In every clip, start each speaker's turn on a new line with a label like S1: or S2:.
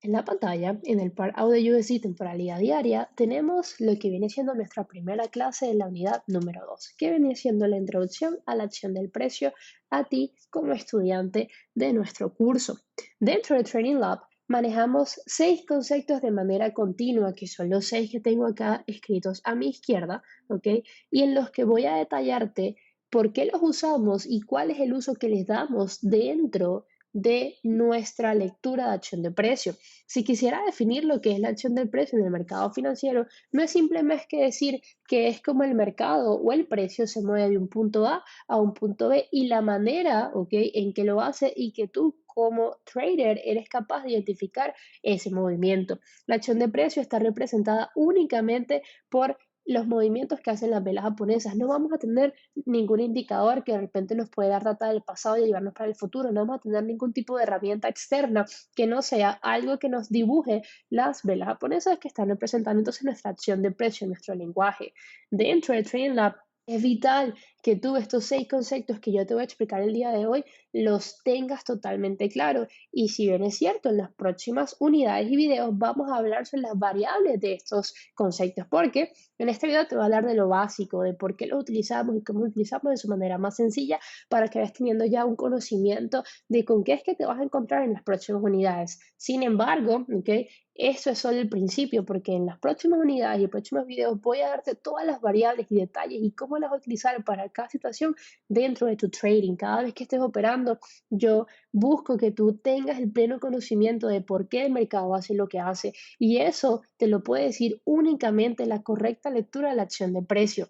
S1: En la pantalla, en el par Audio USD temporalidad diaria, tenemos lo que viene siendo nuestra primera clase de la unidad número 2, que viene siendo la introducción a la acción del precio a ti como estudiante de nuestro curso. Dentro de Training Lab, manejamos 6 conceptos de manera continua, que son los 6 que tengo acá escritos a mi izquierda, ¿ok? Y en los que voy a detallarte por qué los usamos y cuál es el uso que les damos dentro de nuestra lectura de acción de precio. Si quisiera definir lo que es la acción del precio en el mercado financiero, no es simplemente que decir que es como el mercado o el precio se mueve de un punto A un punto B y la manera, ¿ok?, en que lo hace y que tú como trader eres capaz de identificar ese movimiento. La acción de precio está representada únicamente por los movimientos que hacen las velas japonesas. No vamos a tener ningún indicador que de repente nos pueda dar data del pasado y llevarnos para el futuro. No vamos a tener ningún tipo de herramienta externa que no sea algo que nos dibuje las velas japonesas que están representando entonces nuestra acción de precio, nuestro lenguaje. Dentro de Training Lab es vital que tú estos 6 conceptos que yo te voy a explicar el día de hoy los tengas totalmente claros. Y si bien es cierto, en las próximas unidades y videos vamos a hablar sobre las variables de estos conceptos, porque en este video te voy a hablar de lo básico, de por qué lo utilizamos y cómo lo utilizamos de su manera más sencilla para que vayas teniendo ya un conocimiento de con qué es que te vas a encontrar en las próximas unidades. Sin embargo, ¿okay?, eso es solo el principio, porque en las próximas unidades y próximos videos voy a darte todas las variables y detalles y cómo las utilizar para cada situación dentro de tu trading. Cada vez que estés operando, yo busco que tú tengas el pleno conocimiento de por qué el mercado hace lo que hace y eso te lo puede decir únicamente la correcta lectura de la acción de precio.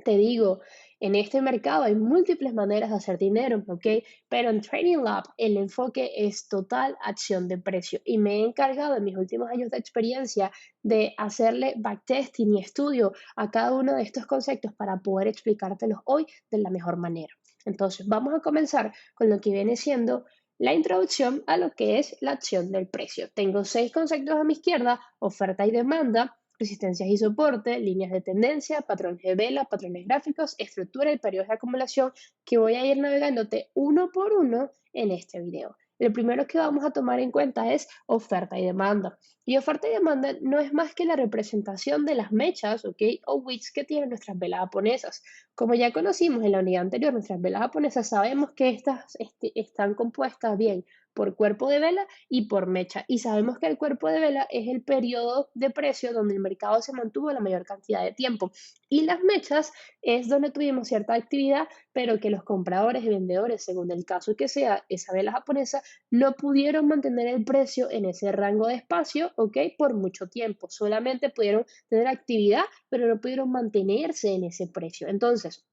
S1: Te digo, en este mercado hay múltiples maneras de hacer dinero, ¿ok? Pero en Trading Lab el enfoque es total acción de precio y me he encargado en mis últimos años de experiencia de hacerle backtesting y estudio a cada uno de estos conceptos para poder explicártelos hoy de la mejor manera. Entonces, vamos a comenzar con lo que viene siendo la introducción a lo que es la acción del precio. Tengo 6 conceptos a mi izquierda: oferta y demanda, resistencias y soporte, líneas de tendencia, patrones de vela, patrones gráficos, estructura y periodos de acumulación, que voy a ir navegándote uno por uno en este video. El primero que vamos a tomar en cuenta es oferta y demanda. Y oferta y demanda no es más que la representación de las mechas, ¿ok?, o wicks que tienen nuestras velas japonesas. Como ya conocimos en la unidad anterior, nuestras velas japonesas, sabemos que estas están compuestas bien por cuerpo de vela y por mecha. Y sabemos que el cuerpo de vela es el periodo de precio donde el mercado se mantuvo la mayor cantidad de tiempo. Y las mechas es donde tuvimos cierta actividad, pero que los compradores y vendedores, según el caso que sea, esa vela japonesa, no pudieron mantener el precio en ese rango de espacio, ¿ok?, por mucho tiempo. Solamente pudieron tener actividad, pero no pudieron mantenerse en ese precio. Entonces,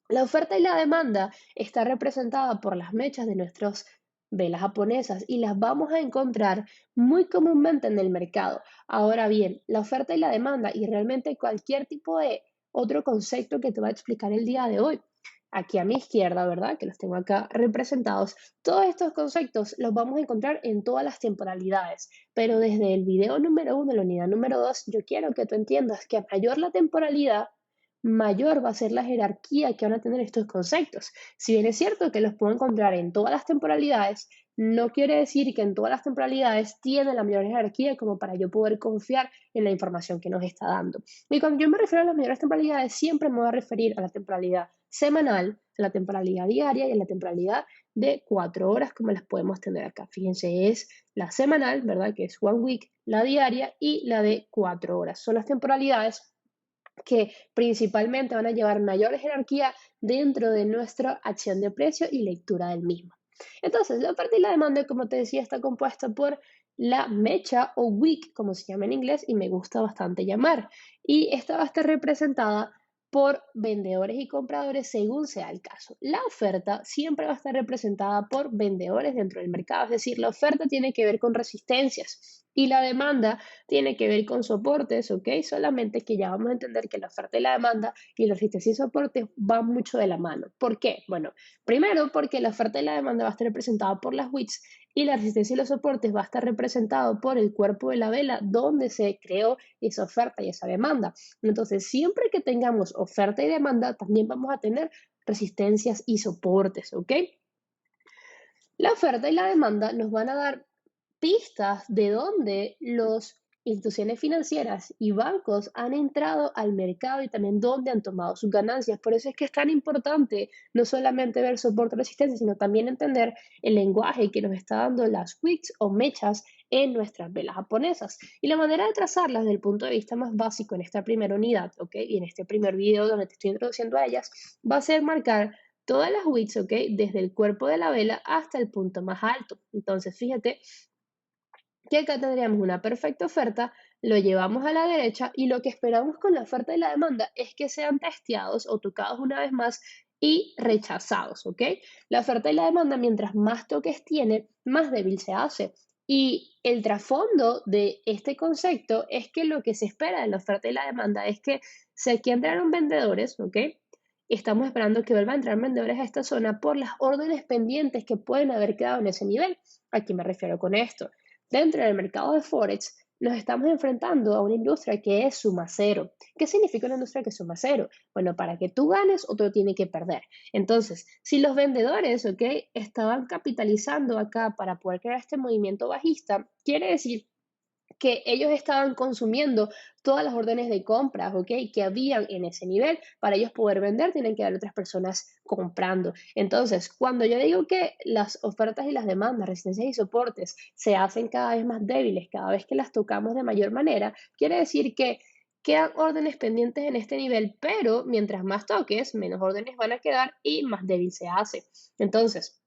S1: la oferta y la demanda está representada por las mechas de nuestras velas japonesas y las vamos a encontrar muy comúnmente en el mercado. Ahora bien, la oferta y la demanda y realmente cualquier tipo de otro concepto que te va a explicar el día de hoy. Aquí a mi izquierda, ¿verdad?, que los tengo acá representados, todos estos conceptos los vamos a encontrar en todas las temporalidades, pero desde el video número 1, la unidad número 2, yo quiero que tú entiendas que a mayor la temporalidad, mayor va a ser la jerarquía que van a tener estos conceptos. Si bien es cierto que los puedo encontrar en todas las temporalidades, no quiere decir que en todas las temporalidades tiene la mayor jerarquía como para yo poder confiar en la información que nos está dando. Y cuando yo me refiero a las mayores temporalidades, siempre me voy a referir a la temporalidad semanal, a la temporalidad diaria y a la temporalidad de 4 horas, como las podemos tener acá. Fíjense, es la semanal, ¿verdad?, que es one week, la diaria y la de 4 horas. Son las temporalidades que principalmente van a llevar mayor jerarquía dentro de nuestra acción de precio y lectura del mismo. Entonces, la oferta y la demanda, como te decía, está compuesta por la mecha o wick, como se llama en inglés, y me gusta bastante llamar. Y esta va a estar representada por vendedores y compradores según sea el caso. La oferta siempre va a estar representada por vendedores dentro del mercado, es decir, la oferta tiene que ver con resistencias y la demanda tiene que ver con soportes, ¿ok? Solamente que ya vamos a entender que la oferta y la demanda y la resistencia y soportes van mucho de la mano. ¿Por qué? Bueno, primero porque la oferta y la demanda va a estar representada por las wicks y la resistencia y los soportes va a estar representado por el cuerpo de la vela donde se creó esa oferta y esa demanda. Entonces, siempre que tengamos oferta y demanda, también vamos a tener resistencias y soportes, ¿ok? La oferta y la demanda nos van a dar pistas de dónde las instituciones financieras y bancos han entrado al mercado y también dónde han tomado sus ganancias. Por eso es que es tan importante no solamente ver soporte y resistencia, sino también entender el lenguaje que nos está dando las wicks o mechas en nuestras velas japonesas. Y la manera de trazarlas desde el punto de vista más básico en esta primera unidad, ¿ok? Y en este primer video donde te estoy introduciendo a ellas, va a ser marcar todas las wicks, ¿ok? Desde el cuerpo de la vela hasta el punto más alto. Entonces, fíjate que acá tendríamos una perfecta oferta, lo llevamos a la derecha y lo que esperamos con la oferta y la demanda es que sean testeados o tocados una vez más y rechazados, ¿ok? La oferta y la demanda, mientras más toques tiene, más débil se hace. Y el trasfondo de este concepto es que lo que se espera de la oferta y la demanda es que si aquí entraron vendedores, ¿ok? Estamos esperando que vuelvan a entrar vendedores a esta zona por las órdenes pendientes que pueden haber quedado en ese nivel. ¿A qué me refiero con esto? Dentro del mercado de Forex nos estamos enfrentando a una industria que es suma cero. ¿Qué significa una industria que es suma cero? Bueno, para que tú ganes, otro tiene que perder. Entonces, si los vendedores, ¿ok? Estaban capitalizando acá para poder crear este movimiento bajista, quiere decir que ellos estaban consumiendo todas las órdenes de compras, ¿ok? Que habían en ese nivel. Para ellos poder vender, tienen que haber otras personas comprando. Entonces, cuando yo digo que las ofertas y las demandas, resistencias y soportes se hacen cada vez más débiles, cada vez que las tocamos de mayor manera, quiere decir que quedan órdenes pendientes en este nivel, pero mientras más toques, menos órdenes van a quedar y más débil se hace. Entonces,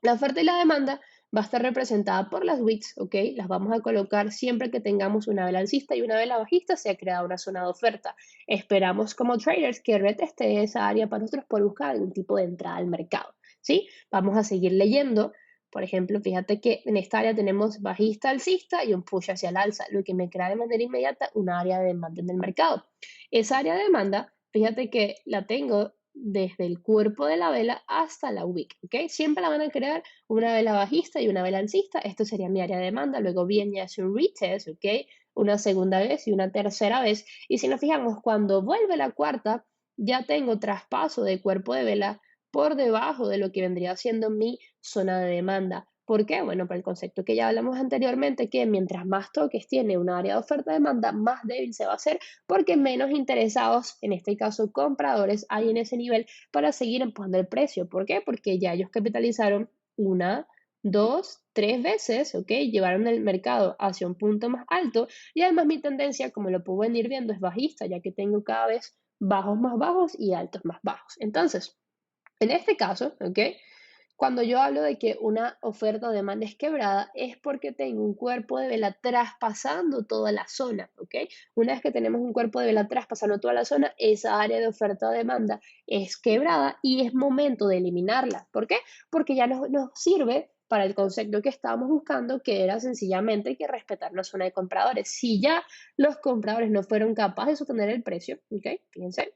S1: la oferta y la demanda va a estar representada por las wicks, ¿ok? Las vamos a colocar siempre que tengamos una vela alcista y una vela bajista, se ha creado una zona de oferta. Esperamos como traders que reteste esa área para nosotros por buscar algún tipo de entrada al mercado, ¿sí? Vamos a seguir leyendo. Por ejemplo, fíjate que en esta área tenemos bajista, alcista y un push hacia el alza, lo que me crea de manera inmediata una área de demanda en el mercado. Esa área de demanda, fíjate que la tengo desde el cuerpo de la vela hasta la wick, ¿ok? Siempre la van a crear una vela bajista y una vela alcista. Esto sería mi área de demanda. Luego viene ya un retest, ¿ok? Una segunda vez y una tercera vez. Y si nos fijamos, cuando vuelve la cuarta, ya tengo traspaso de cuerpo de vela por debajo de lo que vendría siendo mi zona de demanda. ¿Por qué? Bueno, por el concepto que ya hablamos anteriormente, que mientras más toques tiene una área de oferta-demanda, más débil se va a hacer porque menos interesados, en este caso compradores, hay en ese nivel para seguir empujando el precio. ¿Por qué? Porque ya ellos capitalizaron una, dos, tres veces, ¿ok? Llevaron el mercado hacia un punto más alto y además mi tendencia, como lo puedo venir viendo, es bajista, ya que tengo cada vez bajos más bajos y altos más bajos. Entonces, en este caso, ¿ok? Cuando yo hablo de que una oferta o demanda es quebrada, es porque tengo un cuerpo de vela traspasando toda la zona, ¿ok? Una vez que tenemos un cuerpo de vela traspasando toda la zona, esa área de oferta o demanda es quebrada y es momento de eliminarla. ¿Por qué? Porque ya nos sirve para el concepto que estábamos buscando, que era sencillamente que respetar la zona de compradores. Si ya los compradores no fueron capaces de sostener el precio, ¿ok? Fíjense,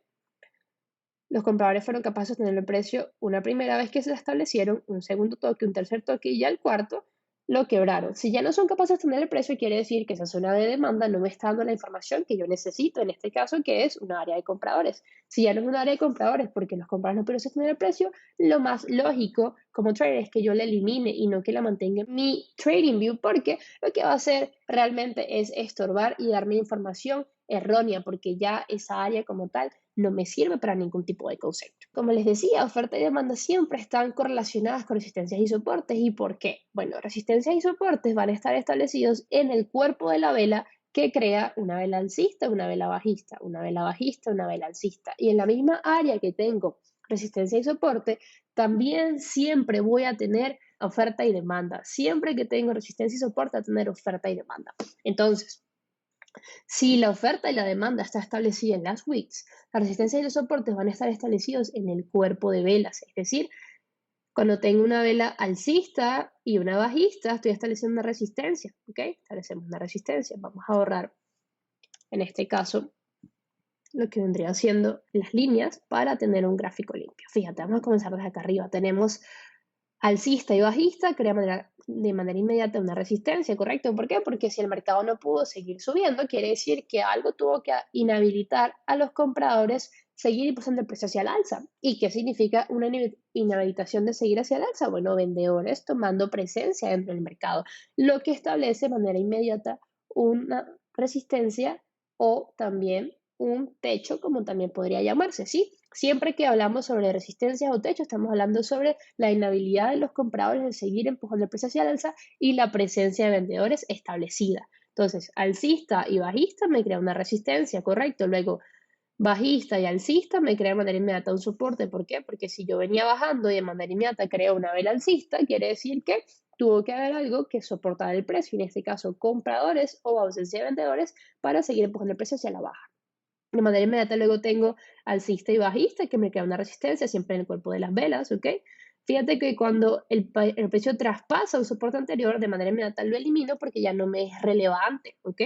S1: los compradores fueron capaces de sostener el precio una primera vez que se establecieron, un segundo toque, un tercer toque y ya el cuarto lo quebraron. Si ya no son capaces de sostener el precio, quiere decir que esa zona de demanda no me está dando la información que yo necesito, en este caso, que es un área de compradores. Si ya no es un área de compradores porque los compradores no pudieron sostener el precio, lo más lógico como trader es que yo la elimine y no que la mantenga en mi trading view, porque lo que va a hacer realmente es estorbar y darme información errónea, porque ya esa área como tal no me sirve para ningún tipo de concepto. Como les decía, oferta y demanda siempre están correlacionadas con resistencias y soportes. ¿Y por qué? Bueno, resistencias y soportes van a estar establecidos en el cuerpo de la vela que crea una vela alcista, una vela bajista, una vela bajista, una vela alcista. Y en la misma área que tengo resistencia y soporte, también siempre voy a tener oferta y demanda. Siempre que tengo resistencia y soporte, a tener oferta y demanda. Entonces, si la oferta y la demanda está establecida en las wicks, la resistencia y los soportes van a estar establecidos en el cuerpo de velas. Es decir, cuando tengo una vela alcista y una bajista, estoy estableciendo una resistencia. ¿Ok? Establecemos una resistencia. Vamos a ahorrar, en este caso, lo que vendría siendo las líneas para tener un gráfico limpio. Fíjate, vamos a comenzar desde acá arriba. Tenemos alcista y bajista, crea de manera inmediata una resistencia, ¿correcto? ¿Por qué? Porque si el mercado no pudo seguir subiendo, quiere decir que algo tuvo que inhabilitar a los compradores seguir impulsando el precio hacia el alza. ¿Y qué significa una inhabilitación de seguir hacia el alza? Bueno, vendedores tomando presencia dentro del mercado, lo que establece de manera inmediata una resistencia o también un techo, como también podría llamarse, ¿sí? Siempre que hablamos sobre resistencias o techo, estamos hablando sobre la inhabilidad de los compradores de seguir empujando el precio hacia el alza y la presencia de vendedores establecida. Entonces, alcista y bajista me crea una resistencia, correcto. Luego, bajista y alcista me crea de manera inmediata un soporte. ¿Por qué? Porque si yo venía bajando y de manera inmediata creo una vela alcista, quiere decir que tuvo que haber algo que soportara el precio, en este caso compradores o ausencia de vendedores, para seguir empujando el precio hacia la baja. De manera inmediata luego tengo alcista y bajista que me crea una resistencia siempre en el cuerpo de las velas, ¿ok? Fíjate que cuando el precio traspasa un soporte anterior, de manera inmediata lo elimino porque ya no me es relevante, ¿ok?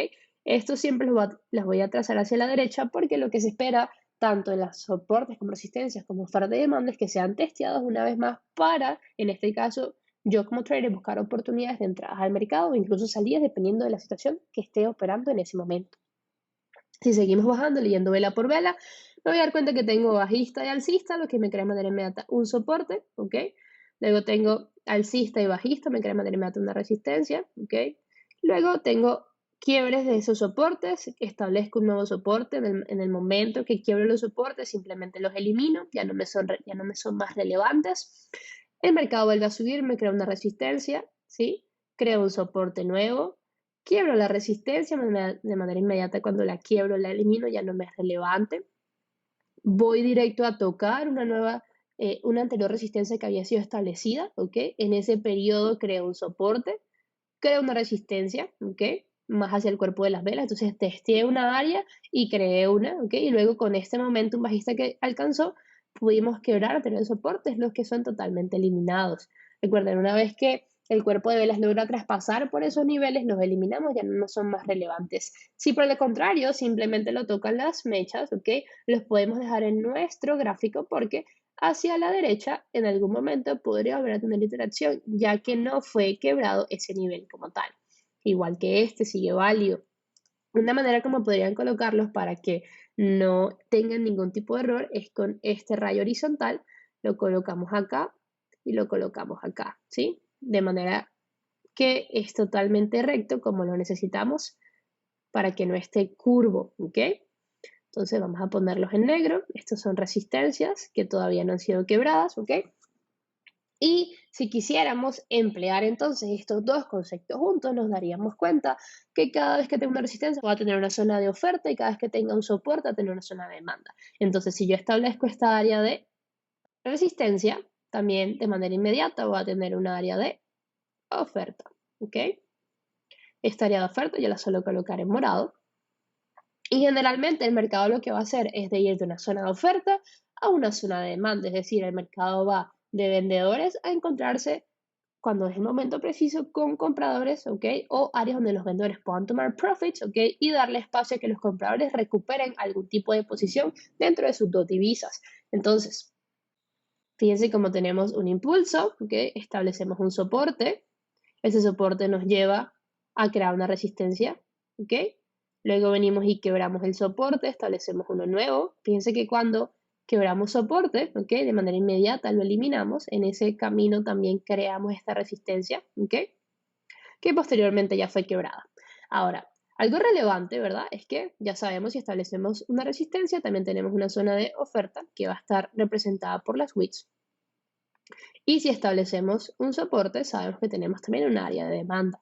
S1: Esto siempre las voy a trazar hacia la derecha porque lo que se espera tanto en los soportes como resistencias como ofertas y demandas que sean testeados una vez más para, en este caso, yo como trader buscar oportunidades de entrada al mercado o incluso salidas dependiendo de la situación que esté operando en ese momento. Si seguimos bajando, leyendo vela por vela, me voy a dar cuenta que tengo bajista y alcista, lo que me crea de manera inmediata un soporte, ¿ok? Luego tengo alcista y bajista, me crea de manera inmediata una resistencia, ¿ok? Luego tengo quiebres de esos soportes, establezco un nuevo soporte en el momento que quiebro los soportes, simplemente los elimino, ya no me son más relevantes. El mercado vuelve a subir, me crea una resistencia, ¿sí? Creo un soporte nuevo, quiebro la resistencia de manera inmediata. Cuando la quiebro, la elimino, ya no me es relevante. Voy directo a tocar una anterior resistencia que había sido establecida, ¿ok? En ese periodo creo un soporte, creo una resistencia, ¿ok? Más hacia el cuerpo de las velas. Entonces testé una área y creé una, ¿ok? Y luego con este momento un bajista que alcanzó, pudimos quebrar, tener soportes, los que son totalmente eliminados. Recuerden, una vez que el cuerpo de velas logra traspasar por esos niveles, los eliminamos, ya no son más relevantes. Si por el contrario simplemente lo tocan las mechas, ¿ok? Los podemos dejar en nuestro gráfico porque hacia la derecha en algún momento podría volver a tener interacción, ya que no fue quebrado ese nivel como tal. Igual que este sigue válido. Una manera como podrían colocarlos para que no tengan ningún tipo de error es con este rayo horizontal, lo colocamos acá y lo colocamos acá, ¿sí? De manera que es totalmente recto como lo necesitamos para que no esté curvo, ¿ok? Entonces vamos a ponerlos en negro. Estos son resistencias que todavía no han sido quebradas, ¿ok? Y si quisiéramos emplear entonces estos dos conceptos juntos, nos daríamos cuenta que cada vez que tenga una resistencia va a tener una zona de oferta y cada vez que tenga un soporte va a tener una zona de demanda. Entonces, si yo establezco esta área de resistencia, también de manera inmediata voy a tener una área de oferta, ¿ok? Esta área de oferta yo la suelo colocar en morado. Y generalmente el mercado lo que va a hacer es de ir de una zona de oferta a una zona de demanda, es decir, el mercado va de vendedores a encontrarse cuando es el momento preciso con compradores, ¿ok? O áreas donde los vendedores puedan tomar profits, ¿ok? Y darle espacio a que los compradores recuperen algún tipo de posición dentro de sus dos divisas. Entonces, fíjense cómo tenemos un impulso, ¿ok? Establecemos un soporte. Ese soporte nos lleva a crear una resistencia, ¿ok? Luego venimos y quebramos el soporte, establecemos uno nuevo. Fíjense que cuando quebramos soporte, ¿ok? De manera inmediata lo eliminamos. En ese camino también creamos esta resistencia, ¿ok? Que posteriormente ya fue quebrada. Ahora, algo relevante, ¿verdad? Es que ya sabemos si establecemos una resistencia, también tenemos una zona de oferta que va a estar representada por las wicks. Y si establecemos un soporte, sabemos que tenemos también un área de demanda.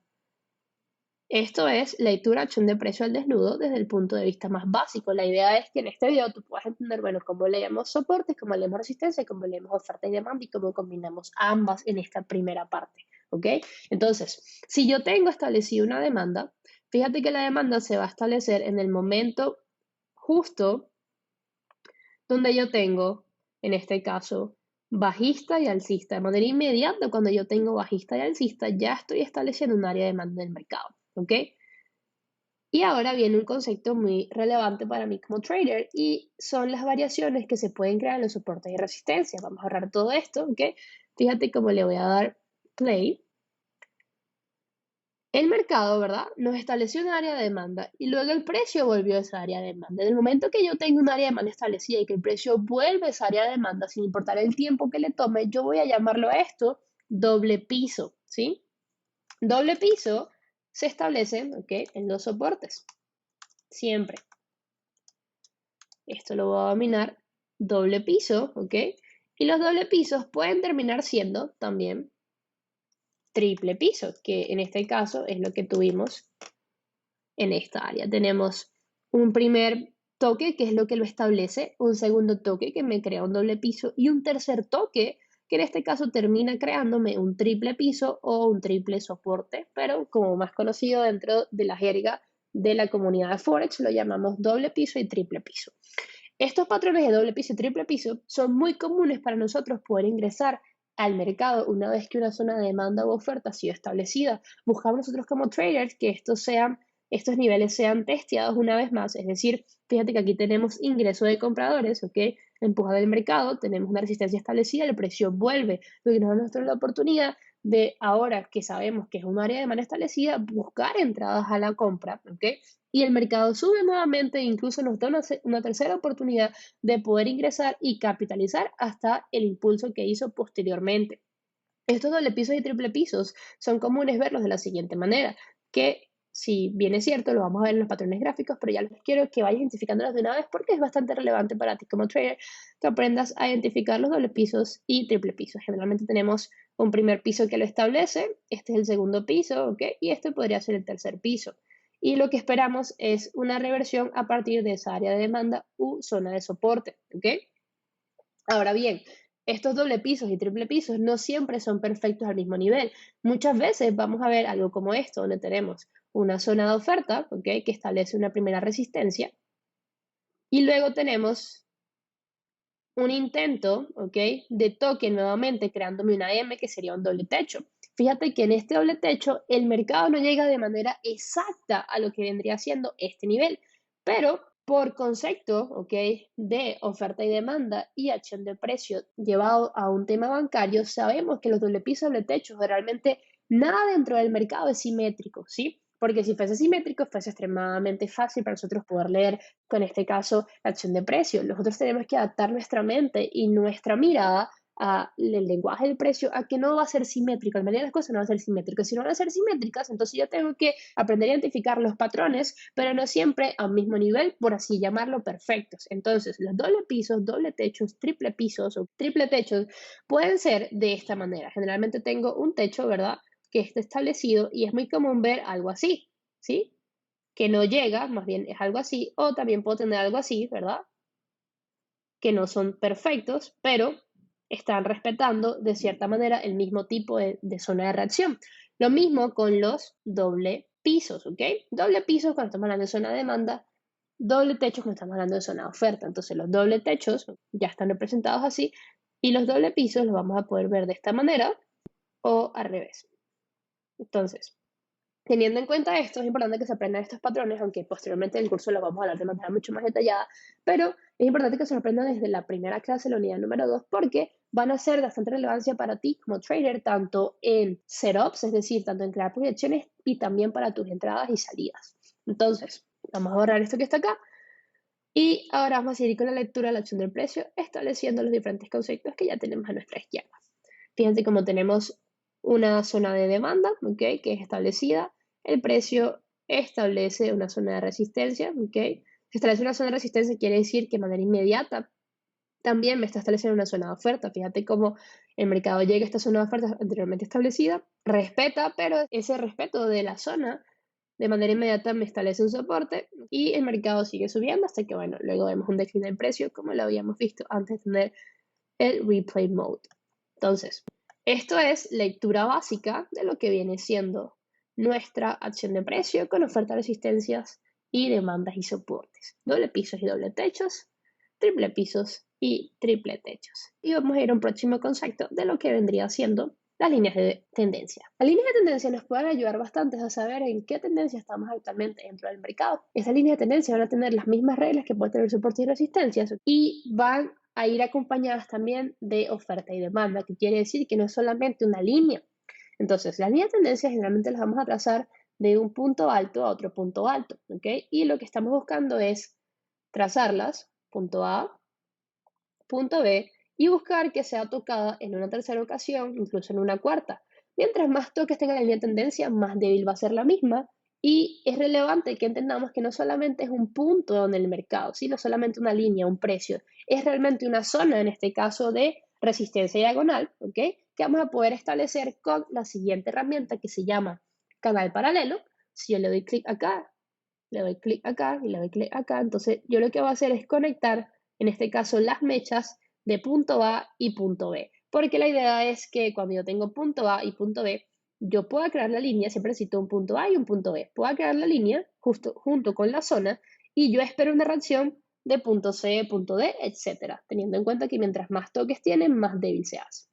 S1: Esto es lectura acción de precio al desnudo desde el punto de vista más básico. La idea es que en este video tú puedas entender, bueno, cómo leemos soportes, cómo leemos resistencia, cómo leemos oferta y demanda y cómo combinamos ambas en esta primera parte, ¿ok? Entonces, si yo tengo establecida una demanda, fíjate que la demanda se va a establecer en el momento justo donde yo tengo, en este caso, bajista y alcista. De manera inmediata, cuando yo tengo bajista y alcista, ya estoy estableciendo un área de demanda del mercado, ¿ok? Y ahora viene un concepto muy relevante para mí como trader y son las variaciones que se pueden crear en los soportes y resistencias. Vamos a ahorrar todo esto, ¿ok? Fíjate cómo le voy a dar play El mercado, ¿verdad? Nos estableció un área de demanda y luego el precio volvió a esa área de demanda. En el momento que yo tengo un área de demanda establecida y que el precio vuelve a esa área de demanda, sin importar el tiempo que le tome, yo voy a llamarlo a esto doble piso, ¿sí? Doble piso se establece, ¿ok? En los soportes, siempre. Esto lo voy a dominar doble piso, ¿ok? Y los doble pisos pueden terminar siendo también triple piso, que en este caso es lo que tuvimos en esta área. Tenemos un primer toque, que es lo que lo establece, un segundo toque que me crea un doble piso y un tercer toque que en este caso termina creándome un triple piso o un triple soporte, pero como más conocido dentro de la jerga de la comunidad de Forex, lo llamamos doble piso y triple piso. Estos patrones de doble piso y triple piso son muy comunes para nosotros poder ingresar al mercado una vez que una zona de demanda o oferta ha sido establecida. Buscamos nosotros como traders que estos niveles sean testeados una vez más. Es decir, fíjate que aquí tenemos ingreso de compradores, ¿ok? Empujado del mercado, tenemos una resistencia establecida, el precio vuelve, lo que nos da a nosotros la oportunidad de, ahora que sabemos que es un área de demanda establecida, buscar entradas a la compra, ¿ok? Y el mercado sube nuevamente, incluso nos da una tercera oportunidad de poder ingresar y capitalizar hasta el impulso que hizo posteriormente. Estos doble pisos y triple pisos son comunes verlos de la siguiente manera, que si bien es cierto, lo vamos a ver en los patrones gráficos, pero ya les quiero que vayas identificándolos de una vez porque es bastante relevante para ti como trader que aprendas a identificar los doble pisos y triple pisos. Generalmente tenemos un primer piso que lo establece, este es el segundo piso, ¿ok? Y este podría ser el tercer piso. Y lo que esperamos es una reversión a partir de esa área de demanda u zona de soporte, ¿ok? Ahora bien, estos doble pisos y triple pisos no siempre son perfectos al mismo nivel. Muchas veces vamos a ver algo como esto, donde tenemos una zona de oferta, ¿ok? Que establece una primera resistencia, y luego tenemos un intento, ¿ok? De toque nuevamente creándome una M que sería un doble techo. Fíjate que en este doble techo el mercado no llega de manera exacta a lo que vendría siendo este nivel, pero por concepto, ¿ok? De oferta y demanda y acción de precio llevado a un tema bancario, sabemos que los doble pisos, doble techos, realmente nada dentro del mercado es simétrico, ¿sí? Porque si fuese simétrico, fuese extremadamente fácil para nosotros poder leer con este caso la acción de precio. Nosotros tenemos que adaptar nuestra mente y nuestra mirada al lenguaje del precio a que no va a ser simétrico. La mayoría de las cosas no va a ser simétrico. Si no van a ser simétricas, entonces yo tengo que aprender a identificar los patrones, pero no siempre al mismo nivel, por así llamarlo, perfectos. Entonces, los doble pisos, doble techos, triple pisos o triple techos pueden ser de esta manera. Generalmente tengo un techo, ¿verdad? Que está establecido y es muy común ver algo así, ¿sí? Que no llega, más bien es algo así, o también puedo tener algo así, ¿verdad? Que no son perfectos, pero están respetando de cierta manera el mismo tipo de zona de reacción. Lo mismo con los doble pisos, ¿ok? Doble pisos cuando estamos hablando de zona de demanda, doble techos cuando estamos hablando de zona de oferta. Entonces los doble techos ya están representados así y los doble pisos los vamos a poder ver de esta manera o al revés. Entonces, teniendo en cuenta esto, es importante que se aprendan estos patrones, aunque posteriormente en el curso los vamos a hablar de manera mucho más detallada, pero es importante que se lo aprendan desde la primera clase, la unidad número 2, porque van a ser de bastante relevancia para ti como trader, tanto en setups, es decir, tanto en crear proyecciones y también para tus entradas y salidas. Entonces, vamos a borrar esto que está acá y ahora vamos a seguir con la lectura de la acción del precio, estableciendo los diferentes conceptos que ya tenemos a nuestra izquierda. Fíjense cómo tenemos una zona de demanda, ¿okay? Que es establecida. El precio establece una zona de resistencia, ¿okay? Si establece una zona de resistencia quiere decir que de manera inmediata también me está estableciendo una zona de oferta. Fíjate cómo el mercado llega a esta zona de oferta anteriormente establecida, respeta, pero ese respeto de la zona de manera inmediata me establece un soporte y el mercado sigue subiendo hasta que, bueno, luego vemos un decline del precio como lo habíamos visto antes de tener el replay mode. Entonces, esto es lectura básica de lo que viene siendo nuestra acción de precio con ofertas, resistencias y demandas y soportes. Doble pisos y doble techos, triple pisos y triple techos. Y vamos a ir a un próximo concepto de lo que vendría siendo las líneas de tendencia. Las líneas de tendencia nos pueden ayudar bastante a saber en qué tendencia estamos actualmente dentro del mercado. Estas líneas de tendencia van a tener las mismas reglas que pueden tener soportes y resistencias y van a ir acompañadas también de oferta y demanda, que quiere decir que no es solamente una línea. Entonces, las líneas de tendencia generalmente las vamos a trazar de un punto alto a otro punto alto, ¿ok? Y lo que estamos buscando es trazarlas, punto A, punto B, y buscar que sea tocada en una tercera ocasión, incluso en una cuarta. Mientras más toques tenga la línea de tendencia, más débil va a ser la misma. Y es relevante que entendamos que no solamente es un punto en el mercado, sino solamente una línea, un precio. Es realmente una zona, en este caso, de resistencia diagonal, ¿ok? Que vamos a poder establecer con la siguiente herramienta que se llama canal paralelo. Si yo le doy clic acá, le doy clic acá y le doy clic acá, entonces yo lo que voy a hacer es conectar, en este caso, las mechas de punto A y punto B, porque la idea es que cuando yo tengo punto A y punto B, yo pueda crear la línea, siempre necesito un punto A y un punto B, pueda crear la línea justo junto con la zona y yo espero una reacción de punto C, punto D, etcétera, teniendo en cuenta que mientras más toques tienen, más débil se hace.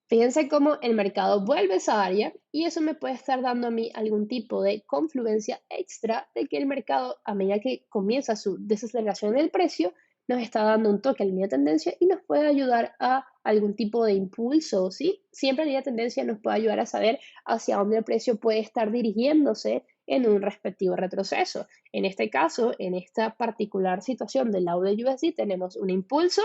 S1: Fíjense cómo el mercado vuelve a esa área y eso me puede estar dando a mí algún tipo de confluencia extra de que el mercado, a medida que comienza su desaceleración en el precio, nos está dando un toque a la línea de tendencia y nos puede ayudar a algún tipo de impulso, ¿sí? Siempre la línea de tendencia nos puede ayudar a saber hacia dónde el precio puede estar dirigiéndose en un respectivo retroceso. En este caso, en esta particular situación del lado de USD, tenemos un impulso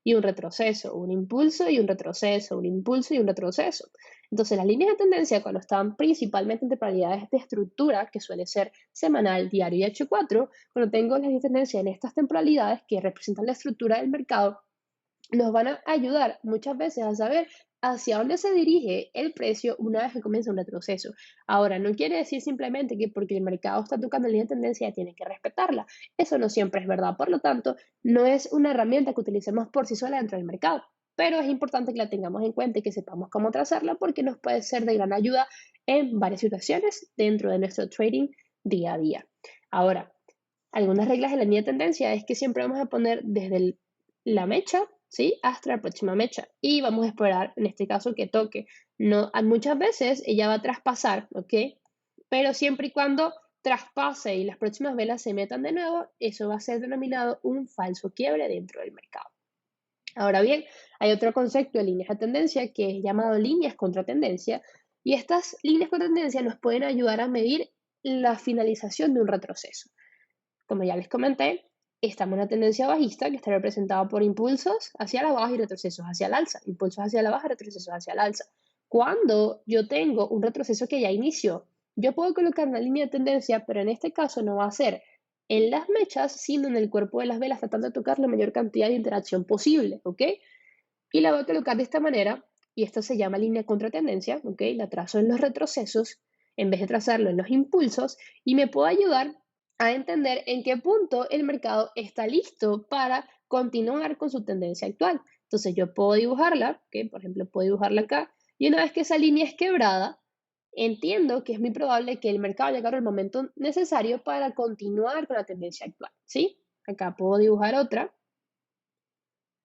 S1: y un retroceso, un impulso y un retroceso, un impulso y un retroceso. Entonces, las líneas de tendencia, cuando están principalmente en temporalidades de estructura, que suele ser semanal, diario y H4, cuando tengo las líneas de tendencia en estas temporalidades que representan la estructura del mercado, nos van a ayudar muchas veces a saber hacia dónde se dirige el precio una vez que comienza un retroceso. Ahora, no quiere decir simplemente que porque el mercado está tocando la línea de tendencia tiene que respetarla. Eso no siempre es verdad. Por lo tanto, no es una herramienta que utilicemos por sí sola dentro del mercado. Pero es importante que la tengamos en cuenta y que sepamos cómo trazarla porque nos puede ser de gran ayuda en varias situaciones dentro de nuestro trading día a día. Ahora, algunas reglas de la línea de tendencia es que siempre vamos a poner desde la mecha, ¿sí? Hasta la próxima mecha. Y vamos a esperar, en este caso, que toque. No, muchas veces ella va a traspasar, ¿ok? Pero siempre y cuando traspase y las próximas velas se metan de nuevo, eso va a ser denominado un falso quiebre dentro del mercado. Ahora bien, hay otro concepto de líneas de tendencia que es llamado líneas contra tendencia. Y estas líneas contra tendencia nos pueden ayudar a medir la finalización de un retroceso. Como ya les comenté, estamos en una tendencia bajista que está representada por impulsos hacia la baja y retrocesos hacia el alza. Impulsos hacia la baja, retrocesos hacia el alza. Cuando yo tengo un retroceso que ya inició, yo puedo colocar una línea de tendencia, pero en este caso no va a ser en las mechas, sino en el cuerpo de las velas, tratando de tocar la mayor cantidad de interacción posible, ¿ok? Y la voy a colocar de esta manera, y esto se llama línea contra tendencia, ¿ok? La trazo en los retrocesos en vez de trazarlo en los impulsos, y me puede ayudar a entender en qué punto el mercado está listo para continuar con su tendencia actual. Entonces yo puedo dibujarla, ¿ok? Por ejemplo, puedo dibujarla acá, y una vez que esa línea es quebrada, entiendo que es muy probable que el mercado haya llegado al momento necesario para continuar con la tendencia actual, ¿sí? Acá puedo dibujar otra,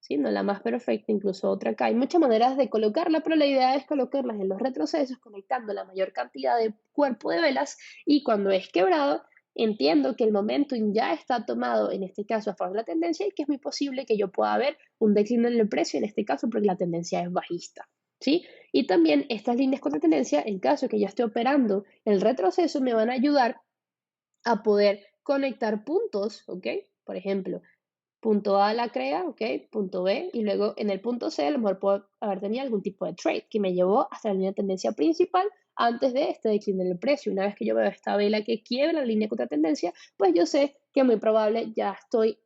S1: ¿sí? No la más perfecta, incluso otra acá. Hay muchas maneras de colocarla, pero la idea es colocarlas en los retrocesos, conectando la mayor cantidad de cuerpo de velas y cuando es quebrado, entiendo que el momentum ya está tomado, en este caso a favor de la tendencia, y que es muy posible que yo pueda ver un decline en el precio, en este caso porque la tendencia es bajista, ¿sí? Y también estas líneas contra tendencia, en caso que yo esté operando el retroceso, me van a ayudar a poder conectar puntos, ¿ok? Por ejemplo, punto A la crea, ¿ok? Punto B, y luego en el punto C a lo mejor puedo haber tenido algún tipo de trade que me llevó hasta la línea de tendencia principal antes de este decline del precio. Una vez que yo veo esta vela que quiebra la línea contra tendencia, pues yo sé que muy probable ya estoy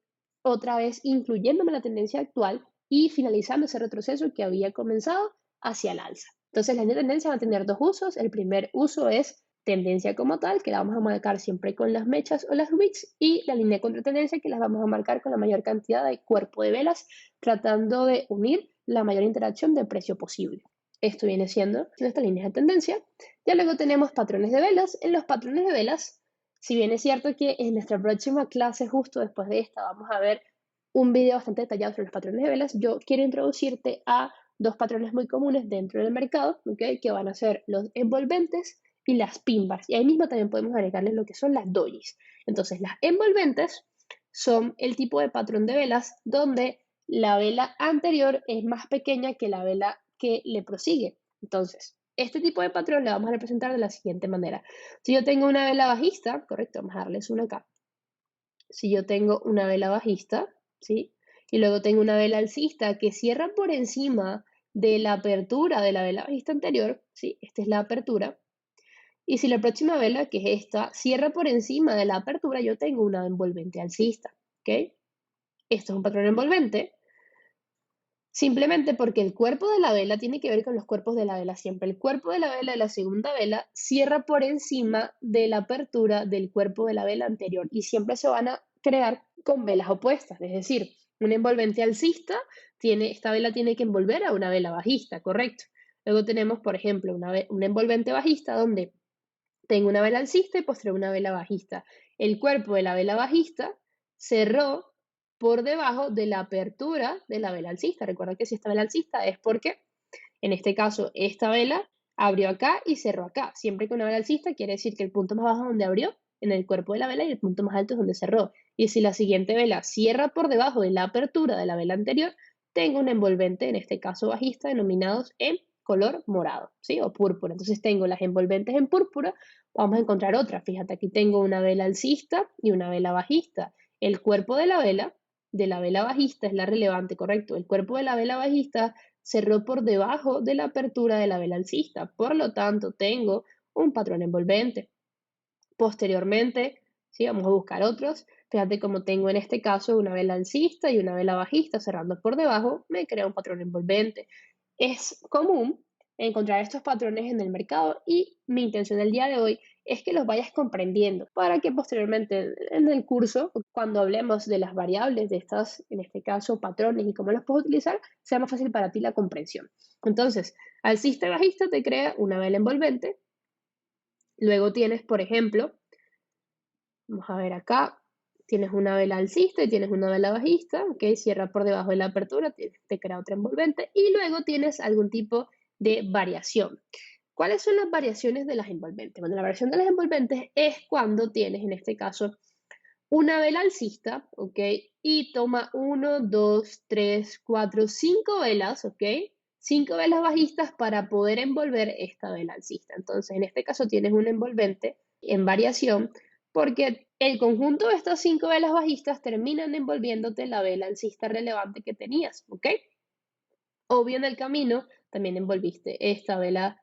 S1: otra vez incluyéndome en la tendencia actual y finalizando ese retroceso que había comenzado hacia el alza. Entonces, la línea de tendencia va a tener dos usos. El primer uso es tendencia como tal, que la vamos a marcar siempre con las mechas o las wicks, y la línea contra tendencia, que las vamos a marcar con la mayor cantidad de cuerpo de velas, tratando de unir la mayor interacción de precio posible. Esto viene siendo nuestra línea de tendencia. Ya luego tenemos patrones de velas. En los patrones de velas, si bien es cierto que en nuestra próxima clase, justo después de esta, vamos a ver un video bastante detallado sobre los patrones de velas, yo quiero introducirte a dos patrones muy comunes dentro del mercado, ¿okay? Que van a ser los envolventes y las pin bars. Y ahí mismo también podemos agregarles lo que son las dojis. Entonces, las envolventes son el tipo de patrón de velas donde la vela anterior es más pequeña que la vela que le prosigue. Entonces, Este tipo de patrón le vamos a representar de la siguiente manera. Si yo tengo una vela bajista, correcto, vamos a darles una acá. Si yo tengo una vela bajista, ¿sí? Y luego tengo una vela alcista que cierra por encima de la apertura de la vela bajista anterior, ¿sí? Esta es la apertura. Y si la próxima vela, que es esta, cierra por encima de la apertura, yo tengo una envolvente alcista, ¿ok? Esto es un patrón envolvente, simplemente porque el cuerpo de la vela tiene que ver con los cuerpos de la vela siempre. El cuerpo de la vela de la segunda vela cierra por encima de la apertura del cuerpo de la vela anterior y siempre se van a crear con velas opuestas. Es decir, un envolvente alcista esta vela tiene que envolver a una vela bajista, correcto. Luego tenemos, por ejemplo, un envolvente bajista donde tengo una vela alcista y posterior una vela bajista. El cuerpo de la vela bajista cerró por debajo de la apertura de la vela alcista. Recuerda que si esta vela alcista es porque, en este caso, esta vela abrió acá y cerró acá. Siempre que una vela alcista quiere decir que el punto más bajo es donde abrió, en el cuerpo de la vela, y el punto más alto es donde cerró. Y si la siguiente vela cierra por debajo de la apertura de la vela anterior, tengo un envolvente, en este caso bajista, denominados en color morado, ¿sí? O púrpura. Entonces tengo las envolventes en púrpura, vamos a encontrar otra. Fíjate, aquí tengo una vela alcista y una vela bajista. El cuerpo de la vela bajista es la relevante, correcto. El cuerpo de la vela bajista cerró por debajo de la apertura de la vela alcista. Por lo tanto, tengo un patrón envolvente. Posteriormente, ¿sí? Vamos a buscar otros. Fíjate cómo tengo en este caso una vela alcista y una vela bajista cerrando por debajo, me crea un patrón envolvente. Es común encontrar estos patrones en el mercado y mi intención el día de hoy es que los vayas comprendiendo para que posteriormente en el curso, cuando hablemos de las variables de estas, en este caso, patrones y cómo los puedo utilizar, sea más fácil para ti la comprensión. Entonces, alcista y bajista te crea una vela envolvente. Luego tienes, por ejemplo, vamos a ver acá, tienes una vela alcista y tienes una vela bajista, ¿ok? Cierra por debajo de la apertura, te crea otra envolvente y luego tienes algún tipo de variación. ¿Cuáles son las variaciones de las envolventes? Bueno, la variación de las envolventes es cuando tienes, en este caso, una vela alcista, ¿ok? Y toma 1, 2, 3, 4, 5 velas, ¿ok? 5 velas bajistas para poder envolver esta vela alcista. Entonces, en este caso tienes un envolvente en variación porque el conjunto de estas 5 velas bajistas terminan envolviéndote la vela alcista relevante que tenías, ¿ok? Obvio en el camino también envolviste esta vela,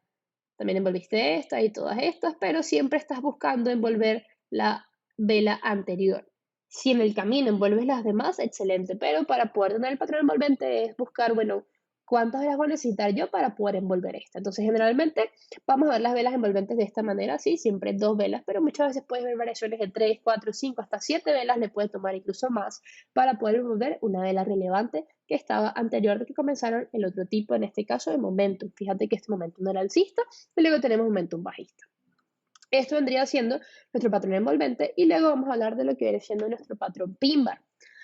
S1: también envolviste esta y todas estas, pero siempre estás buscando envolver la vela anterior. Si en el camino envuelves las demás, excelente, pero para poder tener el patrón envolvente es buscar, bueno, ¿cuántas velas voy a necesitar yo para poder envolver esta? Entonces, generalmente vamos a ver las velas envolventes de esta manera, sí, siempre dos velas, pero muchas veces puedes ver variaciones de 3, 4, 5, hasta 7 velas, le puedes tomar incluso más para poder envolver una vela relevante que estaba anterior de que comenzaron el otro tipo, en este caso de momentum. Fíjate que este momentum no era alcista y luego tenemos momentum bajista. Esto vendría siendo nuestro patrón envolvente y luego vamos a hablar de lo que viene siendo nuestro patrón pin bar.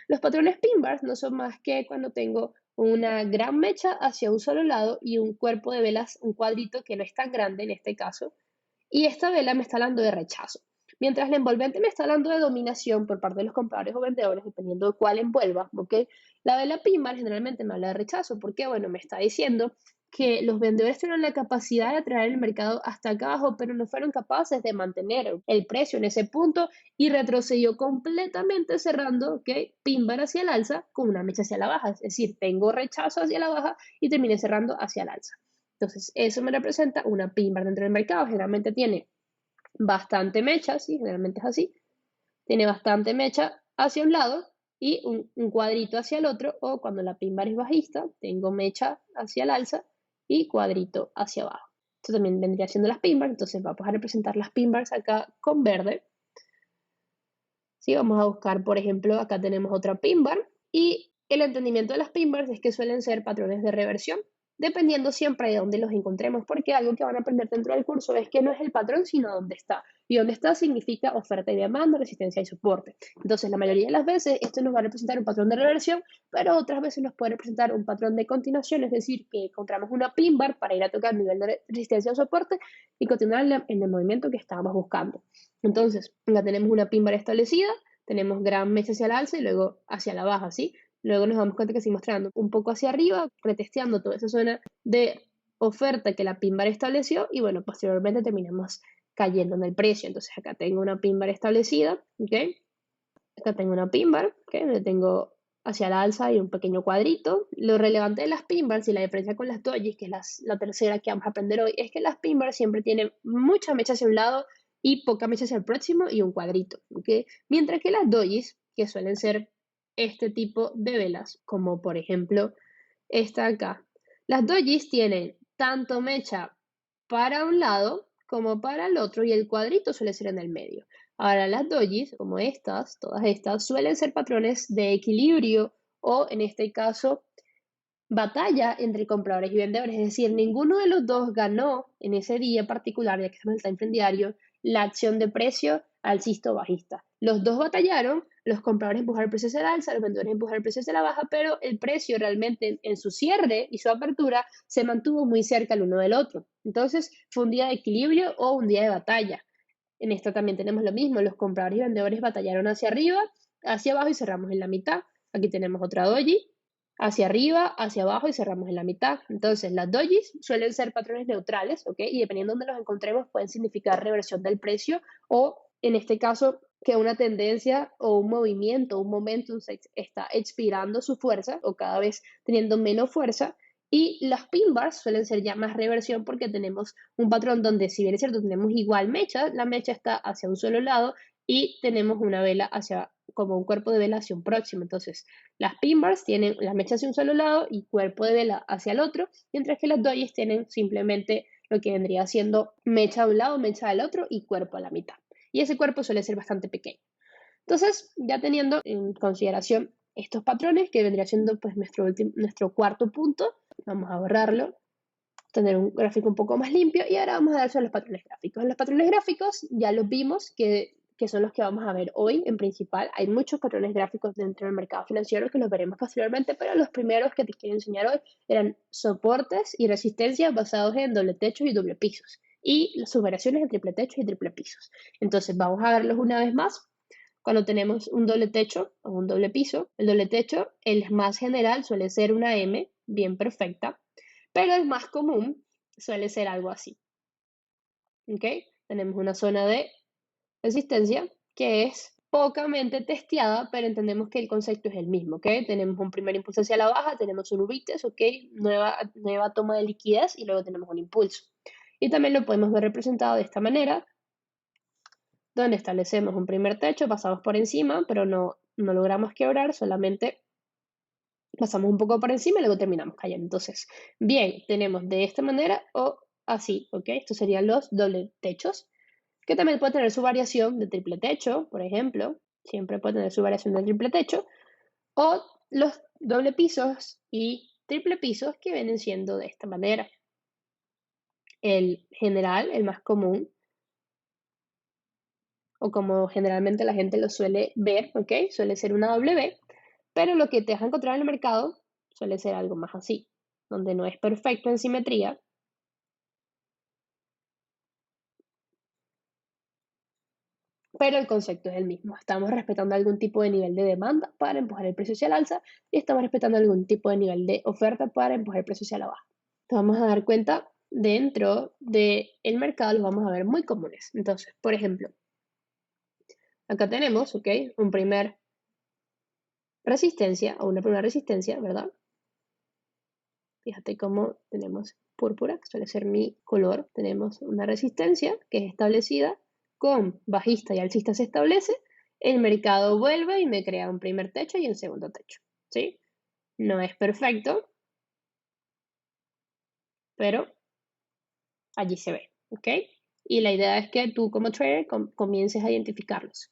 S1: Los patrones pin bars no son más que cuando tengo una gran mecha hacia un solo lado y un cuerpo de velas, un cuadrito que no es tan grande en este caso, y esta vela me está hablando de rechazo. Mientras la envolvente me está hablando de dominación por parte de los compradores o vendedores, dependiendo de cuál envuelva, ¿ok? La vela pin bar generalmente me habla de rechazo, porque, bueno, me está diciendo que los vendedores tuvieron la capacidad de atraer el mercado hasta acá abajo, pero no fueron capaces de mantener el precio en ese punto y retrocedió completamente cerrando, ¿ok? Pin bar hacia el alza con una mecha hacia la baja, es decir, tengo rechazo hacia la baja y terminé cerrando hacia el alza. Entonces, eso me representa una pin bar dentro del mercado. Generalmente tiene bastante mecha, ¿sí? Generalmente es así. Tiene bastante mecha hacia un lado y un cuadrito hacia el otro, o cuando la pin bar es bajista, tengo mecha hacia el alza y cuadrito hacia abajo. Esto también vendría siendo las pin bars, entonces vamos a representar las pin bars acá con verde. ¿Sí? Vamos a buscar, por ejemplo, acá tenemos otra pin bar y el entendimiento de las pin bars es que suelen ser patrones de reversión, dependiendo siempre de dónde los encontremos, porque algo que van a aprender dentro del curso es que no es el patrón, sino dónde está. Y dónde está significa oferta y demanda, resistencia y soporte. Entonces, la mayoría de las veces esto nos va a representar un patrón de reversión, pero otras veces nos puede representar un patrón de continuación, es decir, que encontramos una pin bar para ir a tocar nivel de resistencia o soporte y continuar en el movimiento que estábamos buscando. Entonces, ya tenemos una pin bar establecida, tenemos gran mecha hacia el alza y luego hacia la baja, ¿sí? Luego nos damos cuenta que seguimos trabajando un poco hacia arriba, retesteando toda esa zona de oferta que la pin bar estableció y bueno, posteriormente terminamos cayendo en el precio. Entonces acá tengo una pin bar establecida, ¿ok? Acá tengo una pin bar, ¿ok? Donde tengo hacia el alza y un pequeño cuadrito. Lo relevante de las pin bars y la diferencia con las dojis, que es la tercera que vamos a aprender hoy, es que las pin bars siempre tienen mucha mecha hacia un lado y poca mecha hacia el próximo y un cuadrito, ¿ok? Mientras que las dojis, que suelen ser este tipo de velas, como por ejemplo esta acá, las dojis tienen tanto mecha para un lado como para el otro y el cuadrito suele ser en el medio. Ahora, las dojis, como estas, todas estas, suelen ser patrones de equilibrio o, en este caso, batalla entre compradores y vendedores. Es decir, ninguno de los dos ganó en ese día particular, ya que estamos en el time frame diario, la acción de precio alcista o bajista. Los dos batallaron, los compradores empujaron el precio hacia el alza, los vendedores empujaron el precio hacia la baja, pero el precio realmente en su cierre y su apertura se mantuvo muy cerca el uno del otro. Entonces, fue un día de equilibrio o un día de batalla. En esta también tenemos lo mismo, los compradores y vendedores batallaron hacia arriba, hacia abajo y cerramos en la mitad. Aquí tenemos otra doji, hacia arriba, hacia abajo y cerramos en la mitad. Entonces, las dojis suelen ser patrones neutrales, ¿ok? Y dependiendo de dónde los encontremos, pueden significar reversión del precio o, en este caso, que una tendencia o un movimiento, un momentum está expirando su fuerza o cada vez teniendo menos fuerza. Y las pin bars suelen ser ya más reversión porque tenemos un patrón donde, si bien es cierto, tenemos igual mecha, la mecha está hacia un solo lado y tenemos una vela hacia, como un cuerpo de vela hacia un próximo. Entonces, las pin bars tienen la mecha hacia un solo lado y cuerpo de vela hacia el otro, mientras que las dojis tienen simplemente lo que vendría siendo mecha de un lado, mecha del otro y cuerpo a la mitad. Y ese cuerpo suele ser bastante pequeño. Entonces, ya teniendo en consideración estos patrones, que vendría siendo pues nuestro cuarto punto, vamos a borrarlo, tener un gráfico un poco más limpio y ahora vamos a dar sobre los patrones gráficos. Los patrones gráficos ya los vimos que son los que vamos a ver hoy en principal. Hay muchos patrones gráficos dentro del mercado financiero que los veremos posteriormente, pero los primeros que te quiero enseñar hoy eran soportes y resistencias basados en doble techos y doble pisos y sus variaciones en triple techos y triple pisos. Entonces vamos a verlos una vez más. Cuando tenemos un doble techo o un doble piso, el doble techo, el más general suele ser una M bien perfecta, pero el más común suele ser algo así. ¿Ok? Tenemos una zona de resistencia que es pocamente testeada, pero entendemos que el concepto es el mismo, ¿ok? Tenemos un primer impulso hacia la baja, tenemos un ubites, ¿ok? Nueva toma de liquidez y luego tenemos un impulso. Y también lo podemos ver representado de esta manera, donde establecemos un primer techo, pasamos por encima, pero no logramos quebrar, solamente pasamos un poco por encima y luego terminamos cayendo. Entonces, bien, tenemos de esta manera o así, ¿ok? Estos serían los doble techos, que también puede tener su variación de triple techo, por ejemplo, siempre puede tener su variación de triple techo, o los doble pisos y triple pisos que vienen siendo de esta manera. El general, el más común, o como generalmente la gente lo suele ver, ¿ok? Suele ser una W, pero lo que te vas a encontrar en el mercado suele ser algo más así, donde no es perfecto en simetría, pero el concepto es el mismo. Estamos respetando algún tipo de nivel de demanda para empujar el precio hacia el alza y estamos respetando algún tipo de nivel de oferta para empujar el precio hacia la baja. Te vamos a dar cuenta dentro del mercado, los vamos a ver muy comunes. Entonces, por ejemplo, acá tenemos, ¿ok? Un primer resistencia o una primera resistencia, ¿verdad? Fíjate cómo tenemos púrpura, que suele ser mi color. Tenemos una resistencia que es establecida con bajista y alcista se establece. El mercado vuelve y me crea un primer techo y un segundo techo. ¿Sí? No es perfecto, pero allí se ve. ¿Ok? Y la idea es que tú como trader comiences a identificarlos.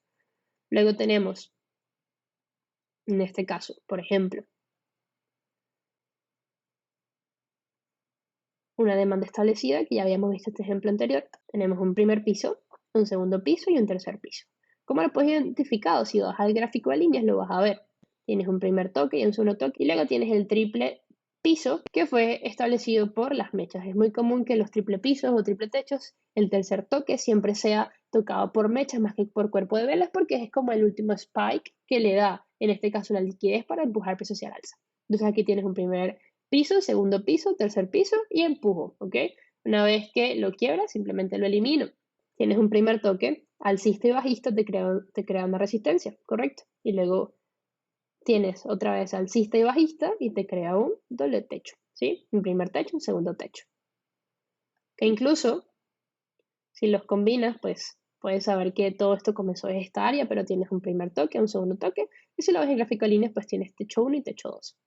S1: Luego tenemos, en este caso, por ejemplo, una demanda establecida, que ya habíamos visto este ejemplo anterior. Tenemos un primer piso, un segundo piso y un tercer piso. ¿Cómo lo puedes identificar? Si vas al gráfico de líneas lo vas a ver. Tienes un primer toque y un segundo toque y luego tienes el triple piso que fue establecido por las mechas. Es muy común que los triple pisos o triple techos, el tercer toque siempre sea tocado por mechas más que por cuerpo de velas porque es como el último spike que le da, en este caso, la liquidez para empujar el precio hacia el alza. Entonces aquí tienes un primer piso, segundo piso, tercer piso y empujo, ¿ok? Una vez que lo quiebras, simplemente lo elimino. Tienes un primer toque, alcista y bajista te crea una resistencia, ¿correcto? Y luego tienes otra vez alcista y bajista y te crea un doble techo, ¿sí? Un primer techo, un segundo techo. Que incluso, si los combinas, pues puedes saber que todo esto comenzó en esta área, pero tienes un primer toque, un segundo toque, y si lo ves en gráfico de líneas, pues tienes techo 1 y techo 2.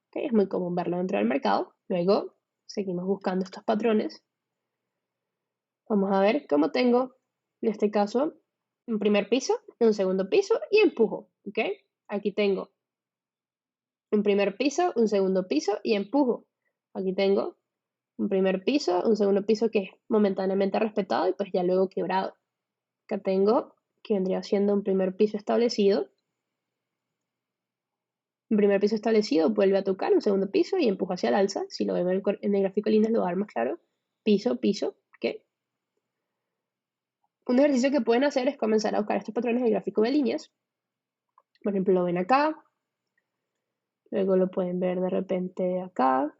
S1: ¿Okay? Es muy común verlo dentro del mercado. Luego, seguimos buscando estos patrones. Vamos a ver cómo tengo, en este caso, un primer piso, un segundo piso y empujo, ¿ok? Aquí tengo un primer piso, un segundo piso y empujo. Aquí tengo un primer piso, un segundo piso que es momentáneamente respetado y pues ya luego quebrado. Acá tengo que vendría siendo un primer piso establecido. Un primer piso establecido vuelve a tocar un segundo piso y empuja hacia el alza. Si lo vemos en el gráfico de líneas lo va a dar más claro. Piso, piso, ¿ok? Un ejercicio que pueden hacer es comenzar a buscar estos patrones en el gráfico de líneas. Por ejemplo, lo ven acá, luego lo pueden ver de repente acá,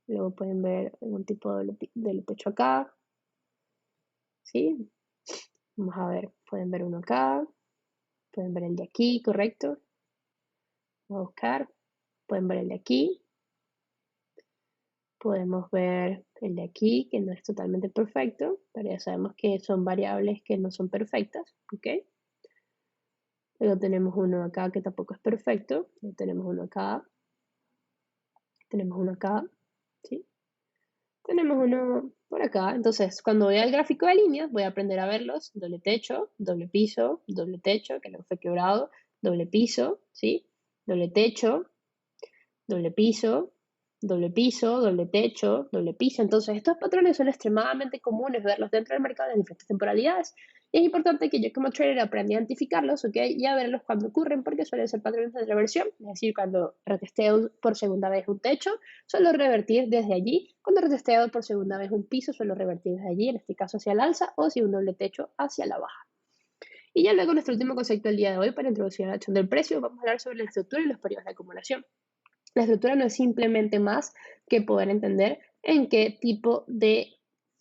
S1: luego pueden ver algún tipo de techo acá, ¿sí? Vamos a ver, pueden ver uno acá, pueden ver el de aquí, correcto. Vamos a buscar, pueden ver el de aquí, podemos ver el de aquí, que no es totalmente perfecto, pero ya sabemos que son variables que no son perfectas, ¿ok? Luego tenemos uno acá que tampoco es perfecto, luego tenemos uno acá, tenemos uno acá, ¿sí? Tenemos uno por acá. Entonces, cuando voy al gráfico de líneas, voy a aprender a verlos. Doble techo, doble piso, doble techo, que no fue quebrado, doble piso, ¿sí? Doble techo, doble piso, doble piso, doble techo, doble piso. Entonces, estos patrones son extremadamente comunes verlos dentro del mercado en diferentes temporalidades. Y es importante que yo como trader aprenda a identificarlos, ¿ok? Y a verlos cuando ocurren, porque suelen ser patrones de reversión. Es decir, cuando retesteo por segunda vez un techo, suelo revertir desde allí. Cuando retesteo por segunda vez un piso, suelo revertir desde allí, en este caso hacia el alza, o si un doble techo hacia la baja. Y ya luego nuestro último concepto del día de hoy para introducir la acción del precio, vamos a hablar sobre la estructura y los periodos de acumulación. La estructura no es simplemente más que poder entender en qué tipo de,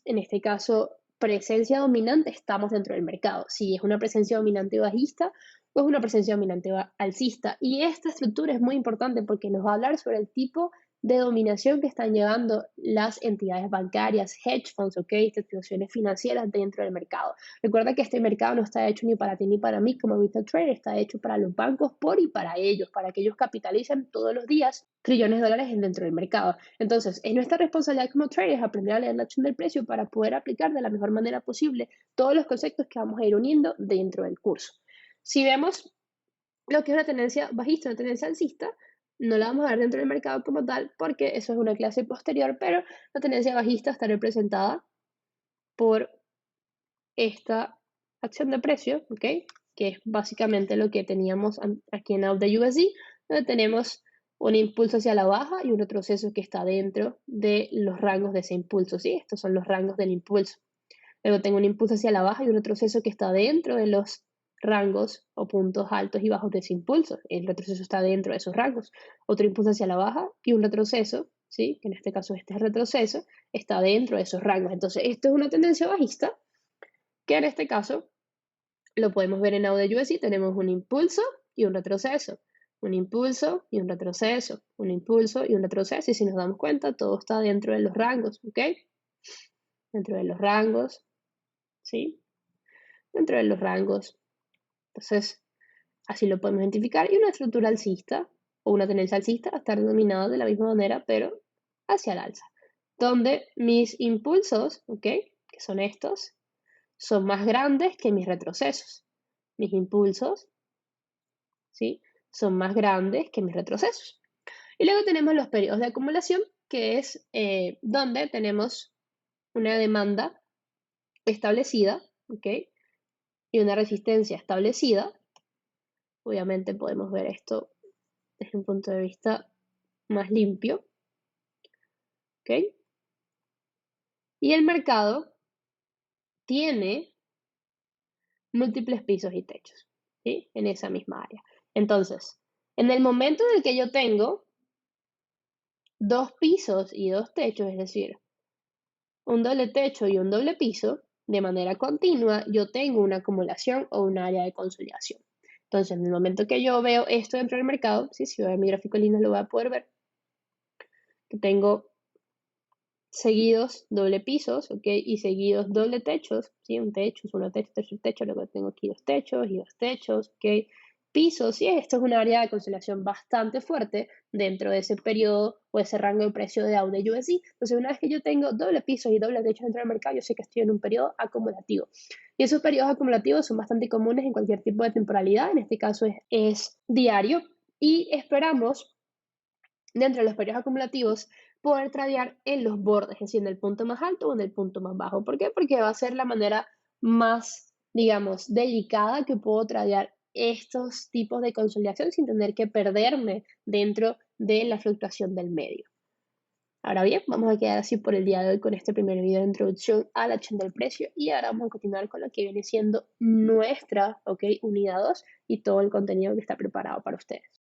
S1: en este caso, presencia dominante estamos dentro del mercado. Si es una presencia dominante bajista o es una presencia dominante alcista. Y esta estructura es muy importante porque nos va a hablar sobre el tipo de dominación que están llevando las entidades bancarias, hedge funds, instituciones financieras dentro del mercado. Recuerda que este mercado no está hecho ni para ti ni para mí como retail trader, está hecho para los bancos por y para ellos, para que ellos capitalicen todos los días trillones de dólares dentro del mercado. Entonces, es nuestra responsabilidad como traders aprender a leer la acción del precio para poder aplicar de la mejor manera posible todos los conceptos que vamos a ir uniendo dentro del curso. Si vemos lo que es una tendencia bajista, una tendencia alcista, no la vamos a ver dentro del mercado como tal, porque eso es una clase posterior, pero la tendencia bajista está representada por esta acción de precio, ¿ok? Que es básicamente lo que teníamos aquí en Out the USD, donde tenemos un impulso hacia la baja y un retroceso que está dentro de los rangos de ese impulso, ¿sí? Estos son los rangos del impulso. Luego tengo un impulso hacia la baja y un retroceso que está dentro de los rangos o puntos altos y bajos de ese impulso. El retroceso está dentro de esos rangos. Otro impulso hacia la baja y un retroceso, ¿sí? Que en este caso este retroceso está dentro de esos rangos. Entonces, esto es una tendencia bajista que en este caso lo podemos ver en Audio USD, tenemos un impulso y un retroceso, un impulso y un retroceso, un impulso y un retroceso, y si nos damos cuenta, todo está dentro de los rangos, ¿ok? Dentro de los rangos, ¿sí? Dentro de los rangos. Entonces, así lo podemos identificar. Y una estructura alcista o una tendencia alcista va a estar dominada de la misma manera, pero hacia el alza, donde mis impulsos, ¿ok? Que son estos, son más grandes que mis retrocesos. Mis impulsos, ¿sí? Son más grandes que mis retrocesos. Y luego tenemos los periodos de acumulación, que es donde tenemos una demanda establecida, ¿ok? Y una resistencia establecida. Obviamente podemos ver esto desde un punto de vista más limpio, ¿ok? Y el mercado tiene múltiples pisos y techos, ¿sí? En esa misma área. Entonces, en el momento en el que yo tengo dos pisos y dos techos, es decir, un doble techo y un doble piso, de manera continua, yo tengo una acumulación o un área de consolidación. Entonces, en el momento que yo veo esto dentro del mercado, ¿sí? Si veo mi gráfico lineal lo voy a poder ver, que tengo seguidos doble pisos, ¿ok? Y seguidos doble techos, ¿sí? Un techo, segundo techo, tercer techo, luego tengo aquí dos techos y dos techos, ¿ok? Pisos, sí, esto es un área de consolidación bastante fuerte dentro de ese periodo o ese rango de precio de AUD USD. Entonces, una vez que yo tengo doble pisos y doble techos dentro del mercado, yo sé que estoy en un periodo acumulativo. Y esos periodos acumulativos son bastante comunes en cualquier tipo de temporalidad, en este caso es diario, y esperamos dentro de los periodos acumulativos, poder tradear en los bordes, es decir, en el punto más alto o en el punto más bajo. ¿Por qué? Porque va a ser la manera más, digamos, delicada que puedo tradear estos tipos de consolidación sin tener que perderme dentro de la fluctuación del medio. Ahora bien, vamos a quedar así por el día de hoy con este primer video de introducción a la acción del precio y ahora vamos a continuar con lo que viene siendo nuestra, unidad 2 y todo el contenido que está preparado para ustedes.